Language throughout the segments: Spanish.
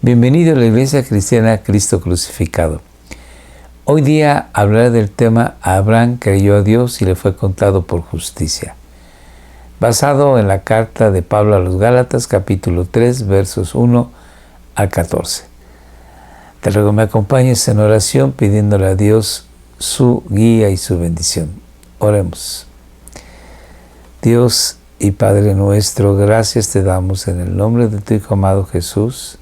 Bienvenido a la Iglesia Cristiana Cristo Crucificado. Hoy día hablaré del tema Abraham creyó a Dios y le fue contado por justicia, basado en la carta de Pablo a los Gálatas, capítulo 3, versos 1 al 14. Te ruego me acompañes en oración pidiéndole a Dios su guía y su bendición. Oremos. Dios y Padre nuestro, gracias te damos en el nombre de tu Hijo amado Jesús,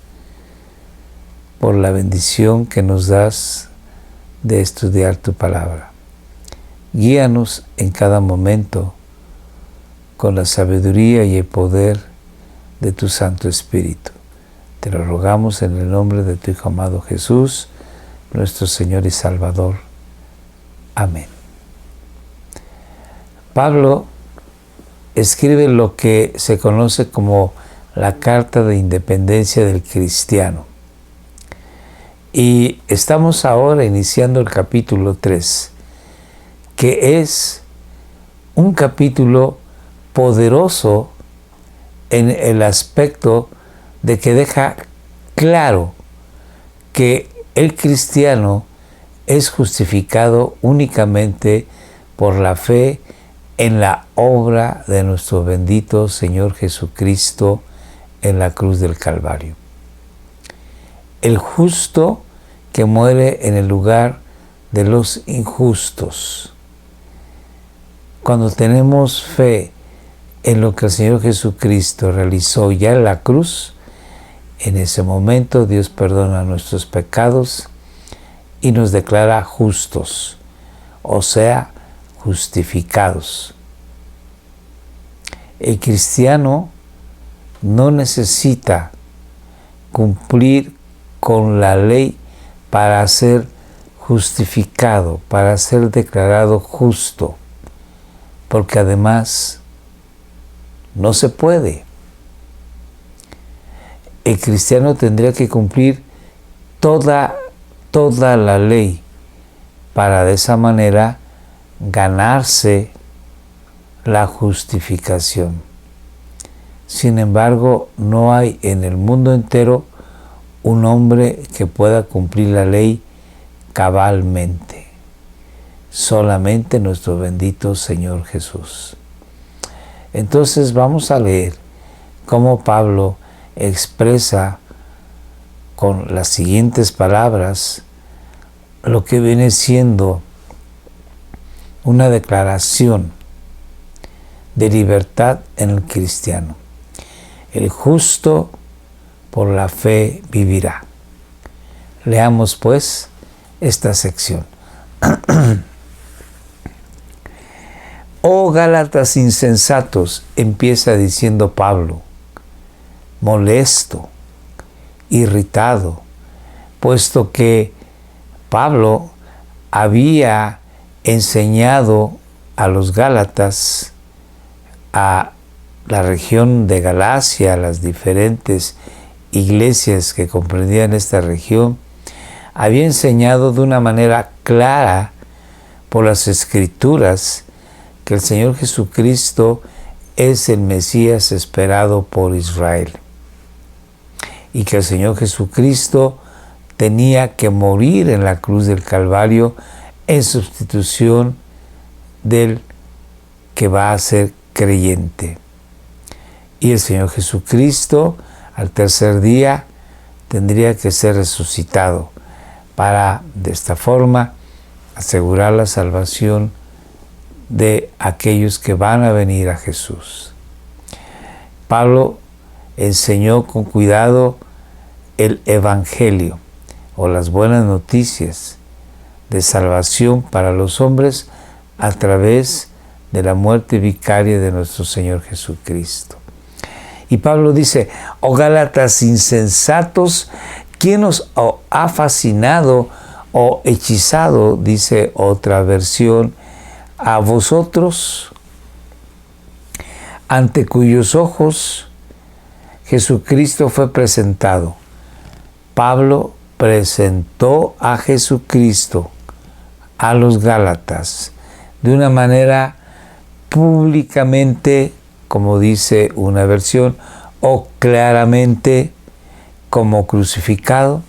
por la bendición que nos das de estudiar tu palabra. Guíanos en cada momento con la sabiduría y el poder de tu Santo Espíritu. Te lo rogamos en el nombre de tu Hijo amado Jesús, nuestro Señor y Salvador. Amén. Pablo escribe lo que se conoce como la Carta de Independencia del Cristiano. Y estamos ahora iniciando el capítulo 3, que es un capítulo poderoso en el aspecto de que deja claro que el cristiano es justificado únicamente por la fe en la obra de nuestro bendito Señor Jesucristo en la cruz del Calvario. El justo que muere en el lugar de los injustos. Cuando tenemos fe en lo que el Señor Jesucristo realizó ya en la cruz, en ese momento Dios perdona nuestros pecados y nos declara justos, o sea, justificados. El cristiano no necesita cumplir con la ley para ser justificado, para ser declarado justo, porque además no se puede. El cristiano tendría que cumplir toda la ley para de esa manera ganarse la justificación. Sin embargo, no hay en el mundo entero un hombre que pueda cumplir la ley cabalmente. Solamente nuestro bendito Señor Jesús. Entonces vamos a leer cómo Pablo expresa con las siguientes palabras lo que viene siendo una declaración de libertad en el cristiano. El justo por la fe vivirá. Leamos pues esta sección. Oh Gálatas insensatos, empieza diciendo Pablo, molesto, irritado, puesto que Pablo había enseñado a los Gálatas, a la región de Galacia, a las diferentes iglesias que comprendían esta región, había enseñado de una manera clara por las Escrituras que el Señor Jesucristo es el Mesías esperado por Israel y que el Señor Jesucristo tenía que morir en la cruz del Calvario en sustitución del que va a ser creyente. Y el Señor Jesucristo al tercer día tendría que ser resucitado para, de esta forma, asegurar la salvación de aquellos que van a venir a Jesús. Pablo enseñó con cuidado el Evangelio o las buenas noticias de salvación para los hombres a través de la muerte vicaria de nuestro Señor Jesucristo. Y Pablo dice, oh Gálatas insensatos, ¿quién os ha fascinado o hechizado? Dice otra versión, a vosotros, ante cuyos ojos Jesucristo fue presentado. Pablo presentó a Jesucristo a los Gálatas de una manera públicamente, como dice una versión, o claramente como crucificado.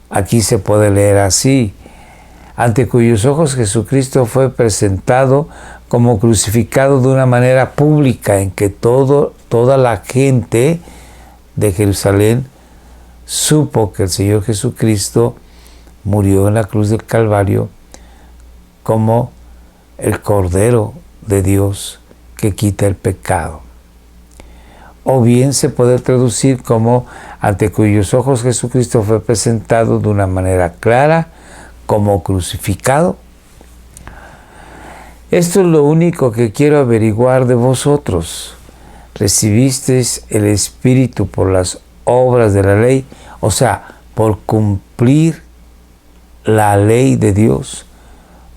Aquí se puede leer así: ante cuyos ojos Jesucristo fue presentado como crucificado de una manera pública, en que toda la gente de Jerusalén supo que el Señor Jesucristo murió en la cruz del Calvario como el Cordero de Dios que quita el pecado. O bien se puede traducir como ante cuyos ojos Jesucristo fue presentado de una manera clara como crucificado. Esto es lo único que quiero averiguar de vosotros. ¿Recibisteis el Espíritu por las obras de la ley? O sea, por cumplir la ley de Dios,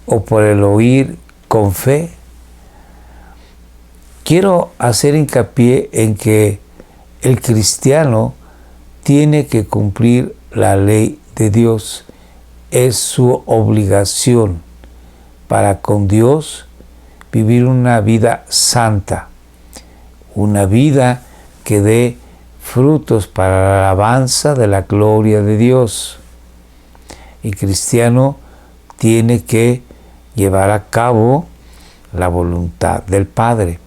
o por el oír con fe. Quiero hacer hincapié en que el cristiano tiene que cumplir la ley de Dios. Es su obligación para con Dios vivir una vida santa, una vida que dé frutos para la alabanza de la gloria de Dios. El cristiano tiene que llevar a cabo la voluntad del Padre,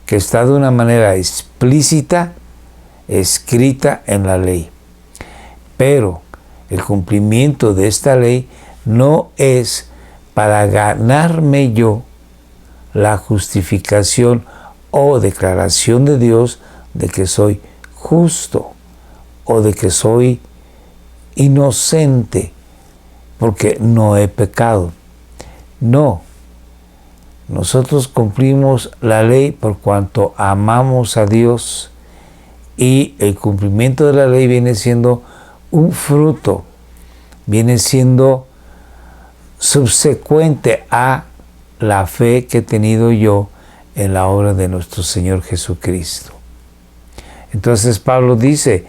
que está de una manera explícita, escrita en la ley. Pero el cumplimiento de esta ley no es para ganarme yo la justificación o declaración de Dios de que soy justo o de que soy inocente porque no he pecado. No. Nosotros cumplimos la ley por cuanto amamos a Dios, y el cumplimiento de la ley viene siendo un fruto, viene siendo subsecuente a la fe que he tenido yo en la obra de nuestro Señor Jesucristo. Entonces Pablo dice: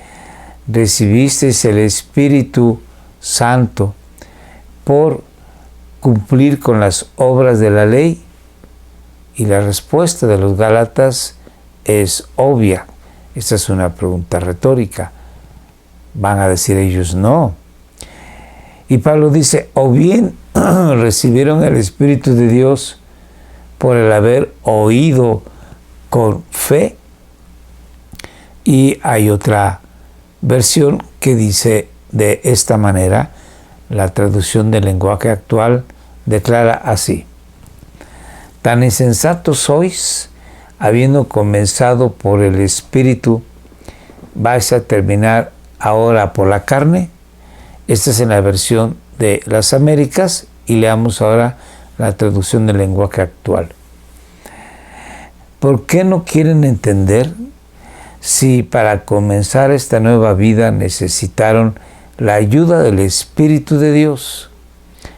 recibisteis el Espíritu Santo por cumplir con las obras de la ley. Y la respuesta de los Gálatas es obvia. Esta es una pregunta retórica. Van a decir ellos no. Y Pablo dice: o bien recibieron el Espíritu de Dios por el haber oído con fe. Y hay otra versión que dice de esta manera, la traducción del lenguaje actual declara así: tan insensatos sois, habiendo comenzado por el Espíritu, ¿vais a terminar ahora por la carne? Esta es en la versión de las Américas, y leamos ahora la traducción del lenguaje actual. ¿Por qué no quieren entender si para comenzar esta nueva vida necesitaron la ayuda del Espíritu de Dios?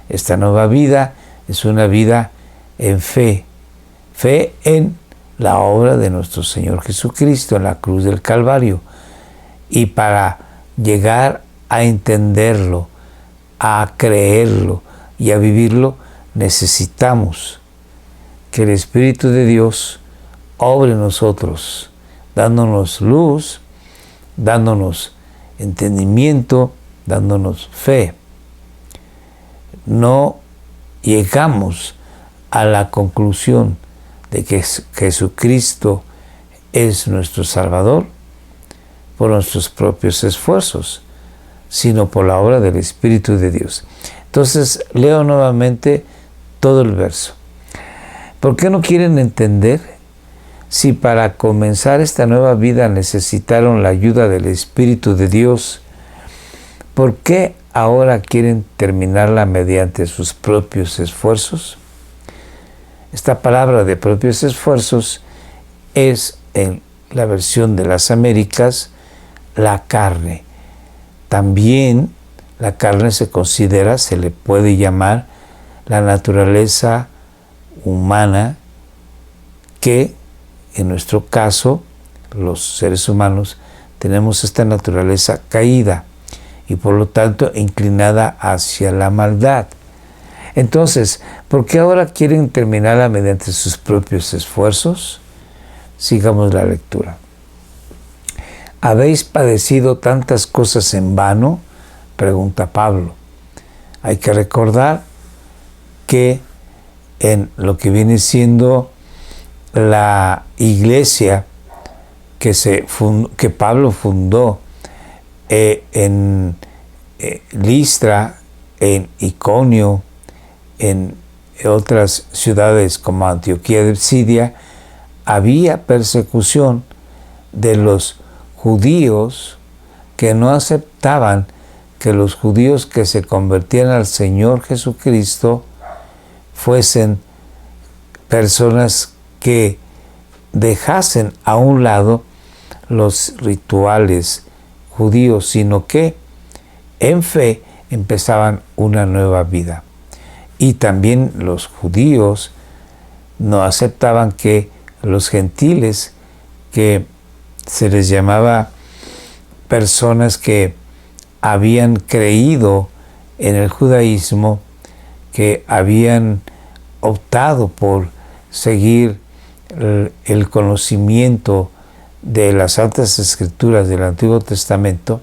Esta nueva vida es una vida en fe, fe en la obra de nuestro Señor Jesucristo en la cruz del Calvario. Y para llegar a entenderlo, a creerlo y a vivirlo, necesitamos que el Espíritu de Dios obre en nosotros, dándonos luz, dándonos entendimiento, dándonos fe. No llegamos a la conclusión de que Jesucristo es nuestro Salvador por nuestros propios esfuerzos, sino por la obra del Espíritu de Dios. Entonces, leo nuevamente todo el verso. ¿Por qué no quieren entender si para comenzar esta nueva vida necesitaron la ayuda del Espíritu de Dios? ¿Por qué ahora quieren terminarla mediante sus propios esfuerzos? Esta palabra de propios esfuerzos es, en la versión de las Américas, la carne. También la carne se le puede llamar la naturaleza humana, que en nuestro caso, los seres humanos, tenemos esta naturaleza caída y por lo tanto inclinada hacia la maldad. Entonces, ¿por qué ahora quieren terminarla mediante sus propios esfuerzos? Sigamos la lectura. ¿habéis padecido tantas cosas en vano?, pregunta Pablo. Hay que recordar que en lo que viene siendo la iglesia que Pablo fundó en Listra, en Iconio, en otras ciudades como Antioquía de Pisidia, había persecución de los judíos que no aceptaban que los judíos que se convertían al Señor Jesucristo fuesen personas que dejasen a un lado los rituales judíos, sino que en fe empezaban una nueva vida. Y también los judíos no aceptaban que los gentiles, que se les llamaba personas que habían creído en el judaísmo, que habían optado por seguir el conocimiento de las Santas Escrituras del Antiguo Testamento,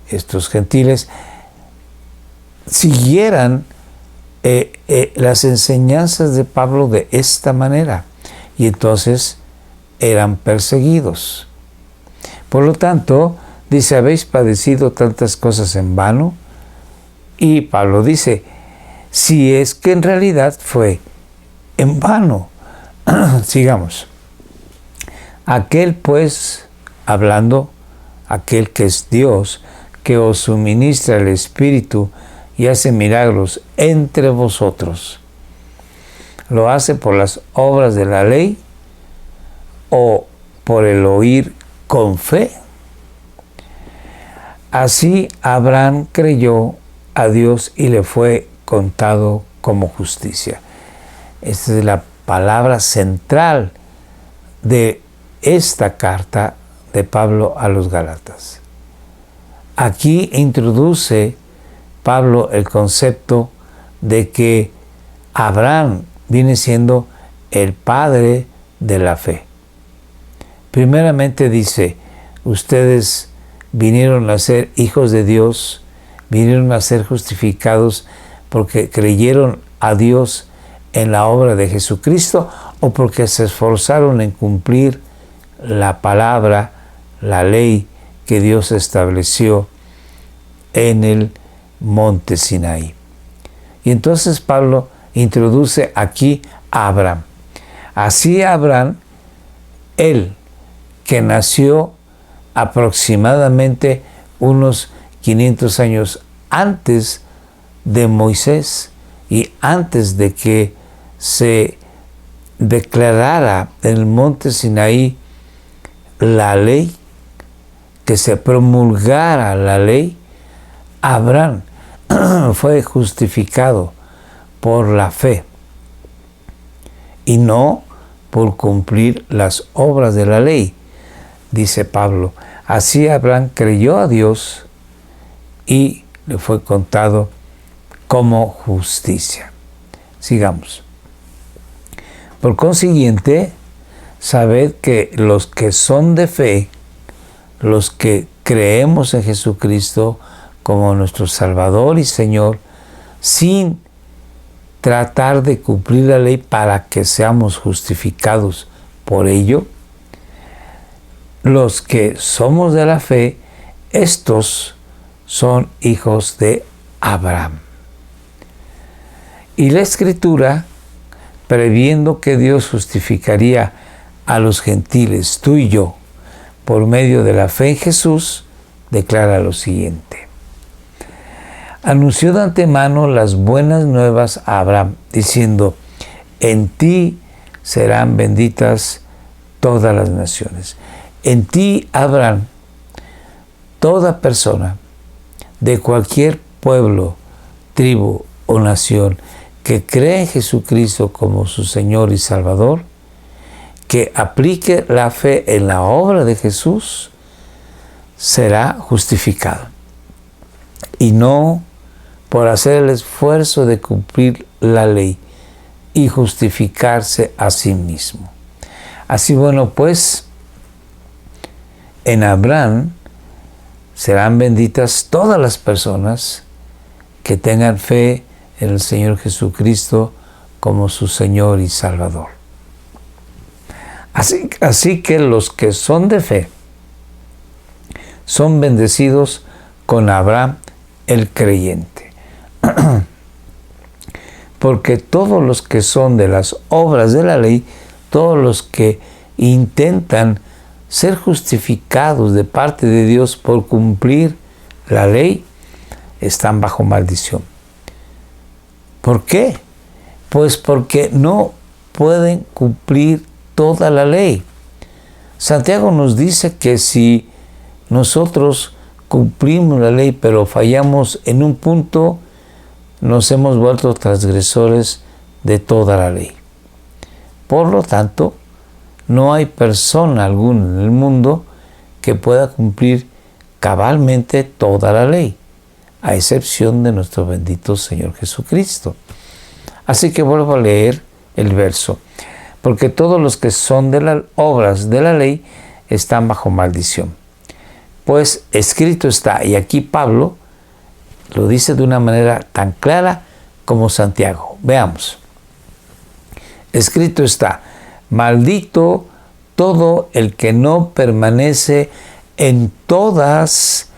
estos gentiles siguieran las enseñanzas de Pablo de esta manera, y entonces eran perseguidos. Por lo tanto, dice, ¿habéis padecido tantas cosas en vano? Y Pablo dice, si es que en realidad fue en vano. Sigamos. Aquel pues, hablando, aquel que es Dios, que os suministra el Espíritu y hace milagros entre vosotros, ¿lo hace por las obras de la ley o por el oír con fe? Así Abraham creyó a Dios y le fue contado como justicia. Esta es la palabra central de esta carta de Pablo a los Gálatas. Aquí introduce Pablo el concepto de que Abraham viene siendo el padre de la fe. Primeramente dice, ustedes vinieron a ser hijos de Dios, vinieron a ser justificados porque creyeron a Dios en la obra de Jesucristo o porque se esforzaron en cumplir la palabra, la ley que Dios estableció en el monte Sinaí. Y entonces Pablo introduce aquí a Abraham. Así Abraham, él que nació aproximadamente unos 500 años antes de Moisés y antes de que se declarara en el monte Sinaí la ley, que se promulgara la ley, Abraham fue justificado por la fe y no por cumplir las obras de la ley. Dice Pablo, así Abraham creyó a Dios y le fue contado como justicia. Sigamos. Por consiguiente, sabed que los que son de fe, los que creemos en Jesucristo como nuestro Salvador y Señor, sin tratar de cumplir la ley para que seamos justificados por ello, los que somos de la fe, estos son hijos de Abraham. Y la Escritura, previendo que Dios justificaría a los gentiles, tú y yo, por medio de la fe en Jesús, declara lo siguiente. Anunció de antemano las buenas nuevas a Abraham, diciendo, en ti serán benditas todas las naciones. En ti, Abraham, toda persona de cualquier pueblo, tribu o nación que cree en Jesucristo como su Señor y Salvador, que aplique la fe en la obra de Jesús, será justificado. Y no por hacer el esfuerzo de cumplir la ley y justificarse a sí mismo. Así, bueno, pues, en Abraham serán benditas todas las personas que tengan fe en el Señor Jesucristo como su Señor y Salvador. Así que los que son de fe son bendecidos con Abraham el creyente. Porque todos los que son de las obras de la ley, todos los que intentan ser justificados de parte de Dios por cumplir la ley, están bajo maldición. ¿Por qué? Pues porque no pueden cumplir toda la ley. Santiago nos dice que si nosotros cumplimos la ley pero fallamos en un punto, nos hemos vuelto transgresores de toda la ley. Por lo tanto, no hay persona alguna en el mundo que pueda cumplir cabalmente toda la ley, a excepción de nuestro bendito Señor Jesucristo. Así que vuelvo a leer el verso. Porque todos los que son de las obras de la ley están bajo maldición. Pues escrito está, y aquí Pablo lo dice de una manera tan clara como Santiago. Veamos. Escrito está, maldito todo el que no permanece en todas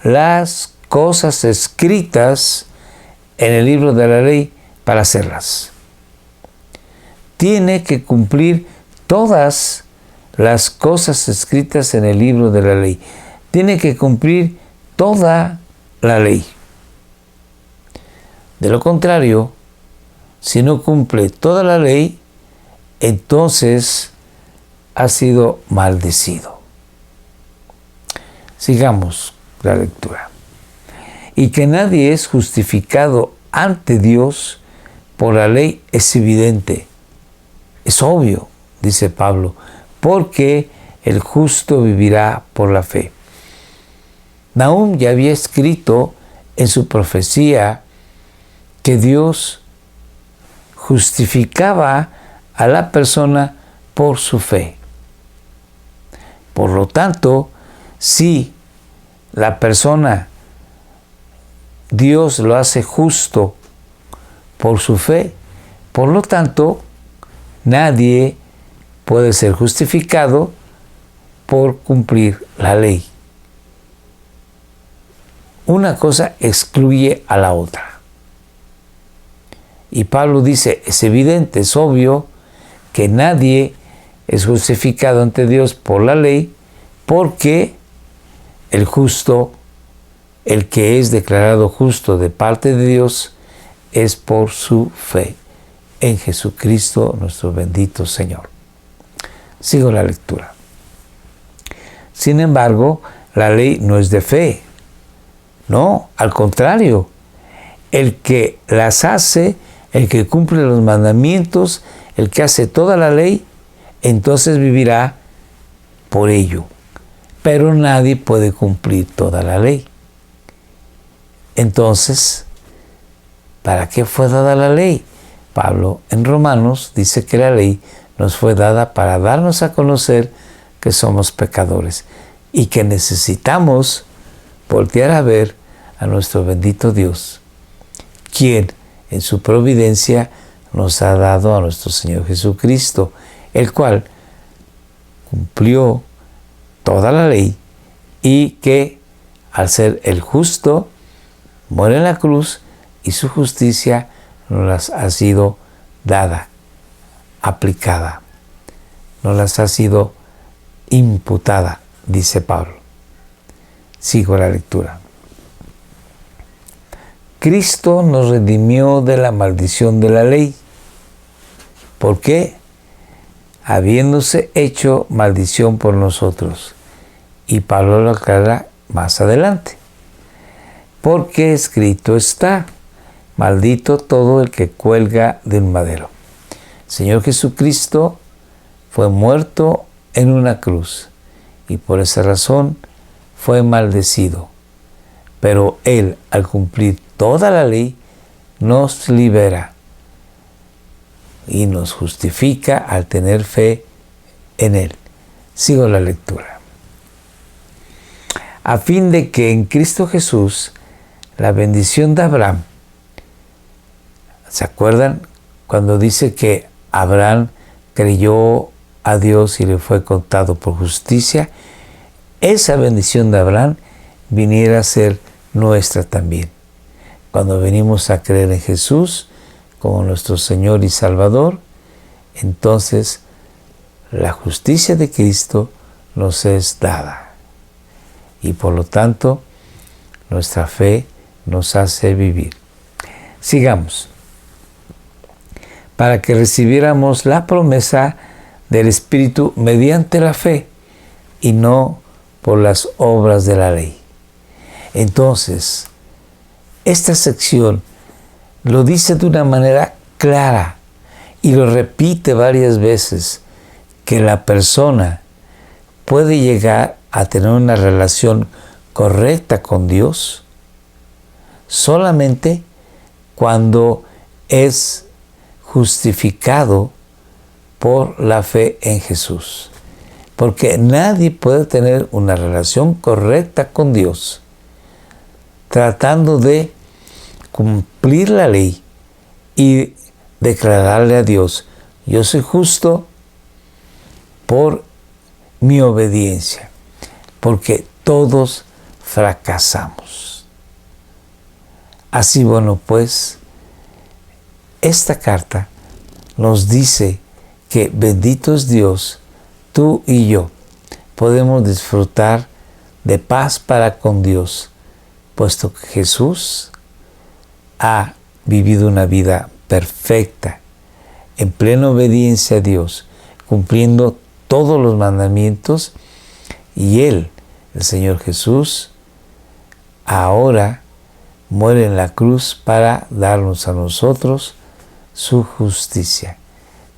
las cosas escritas en el libro de la ley para hacerlas. Tiene que cumplir todas las cosas escritas en el libro de la ley. Tiene que cumplir toda la ley. De lo contrario, si no cumple toda la ley, entonces ha sido maldecido. Sigamos la lectura. Y que nadie es justificado ante Dios por la ley es evidente. Es obvio, dice Pablo, porque el justo vivirá por la fe. Nahum ya había escrito en su profecía que Dios justificaba a la persona por su fe. Por lo tanto, si la persona, Dios lo hace justo por su fe, por lo tanto, nadie puede ser justificado por cumplir la ley. Una cosa excluye a la otra. Y Pablo dice, es evidente, es obvio que nadie es justificado ante Dios por la ley, porque el justo, el que es declarado justo de parte de Dios, es por su fe en Jesucristo, nuestro bendito Señor. Sigo la lectura. Sin embargo, la ley no es de fe. No, al contrario. El que las hace, el que cumple los mandamientos, el que hace toda la ley, entonces vivirá por ello. Pero nadie puede cumplir toda la ley. Entonces, ¿para qué fue dada la ley? Pablo en Romanos dice que la ley nos fue dada para darnos a conocer que somos pecadores y que necesitamos voltear a ver a nuestro bendito Dios, quien en su providencia nos ha dado a nuestro Señor Jesucristo, el cual cumplió toda la ley y que al ser el justo muere en la cruz y su justicia nos las ha sido dada, aplicada, nos las ha sido imputada, dice Pablo. Sigo la lectura. Cristo nos redimió de la maldición de la ley. ¿Por qué? Habiéndose hecho maldición por nosotros. Y Pablo lo aclara más adelante. Porque escrito está, maldito todo el que cuelga de un madero. El Señor Jesucristo fue muerto en una cruz y por esa razón fue maldecido. Pero Él, al cumplir toda la ley, nos libera y nos justifica al tener fe en Él. Sigo la lectura. a fin de que en Cristo Jesús la bendición de Abraham, ¿se acuerdan cuando dice que Abraham creyó a Dios y le fue contado por justicia? Esa bendición de Abraham viniera a ser nuestra también. Cuando venimos a creer en Jesús como nuestro Señor y Salvador, entonces la justicia de Cristo nos es dada. Y por lo tanto, nuestra fe nos hace vivir. Sigamos. Para que recibiéramos la promesa del Espíritu mediante la fe y no por las obras de la ley. Entonces, esta sección lo dice de una manera clara y lo repite varias veces, que la persona puede llegar a tener una relación correcta con Dios solamente cuando es justificado por la fe en Jesús. Porque nadie puede tener una relación correcta con Dios tratando de cumplir la ley y declararle a Dios: yo soy justo por mi obediencia, porque todos fracasamos. Así, bueno, pues, esta carta nos dice que bendito es Dios, tú y yo podemos disfrutar de paz para con Dios, puesto que Jesús ha vivido una vida perfecta, en plena obediencia a Dios, cumpliendo todos los mandamientos, y Él, el Señor Jesús, ahora muere en la cruz para darnos a nosotros su justicia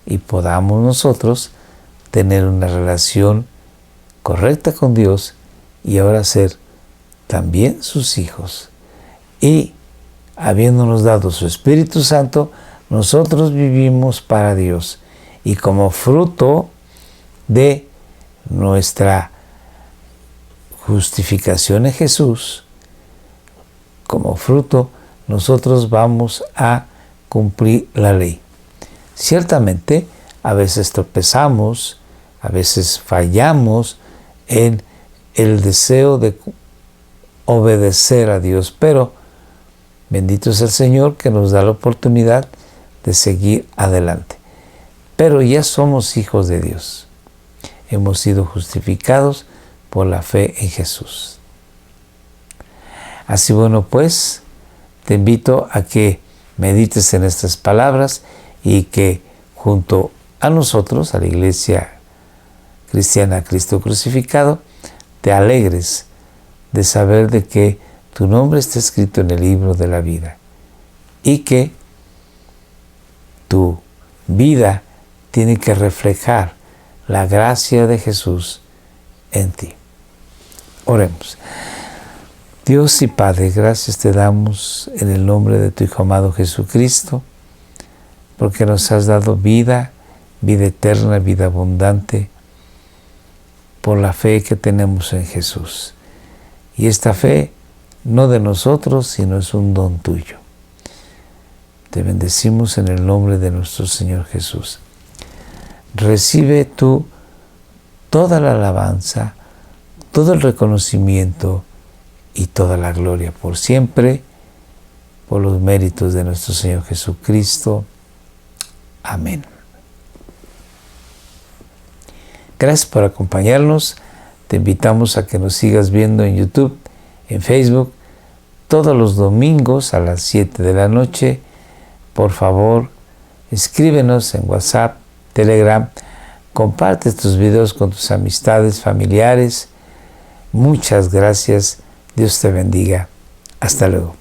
y podamos nosotros tener una relación correcta con Dios y ahora ser también sus hijos. Y habiéndonos dado su Espíritu Santo, nosotros vivimos para Dios, y como fruto de nuestra justificación en Jesús, como fruto, nosotros vamos a cumplir la ley. Ciertamente, a veces tropezamos, a veces fallamos en el deseo de obedecer a Dios, pero bendito es el Señor que nos da la oportunidad de seguir adelante. Pero ya somos hijos de Dios. Hemos sido justificados por la fe en Jesús. Así, bueno, pues, te invito a que medites en estas palabras y que junto a nosotros, a la Iglesia Cristiana Cristo Crucificado, te alegres de saber de que tu nombre está escrito en el libro de la vida y que tu vida tiene que reflejar la gracia de Jesús en ti. Oremos. Dios y Padre, gracias te damos en el nombre de tu Hijo amado Jesucristo, porque nos has dado vida, vida eterna, vida abundante, por la fe que tenemos en Jesús. Y esta fe no de nosotros, sino es un don tuyo. Te bendecimos en el nombre de nuestro Señor Jesús. Recibe tú toda la alabanza, todo el reconocimiento y toda la gloria por siempre, por los méritos de nuestro Señor Jesucristo. Amén. Gracias por acompañarnos. Te invitamos a que nos sigas viendo en YouTube, en Facebook, todos los domingos a las 7 de la noche. Por favor, escríbenos en WhatsApp, Telegram, comparte tus videos con tus amistades, familiares. Muchas gracias. Dios te bendiga. Hasta luego.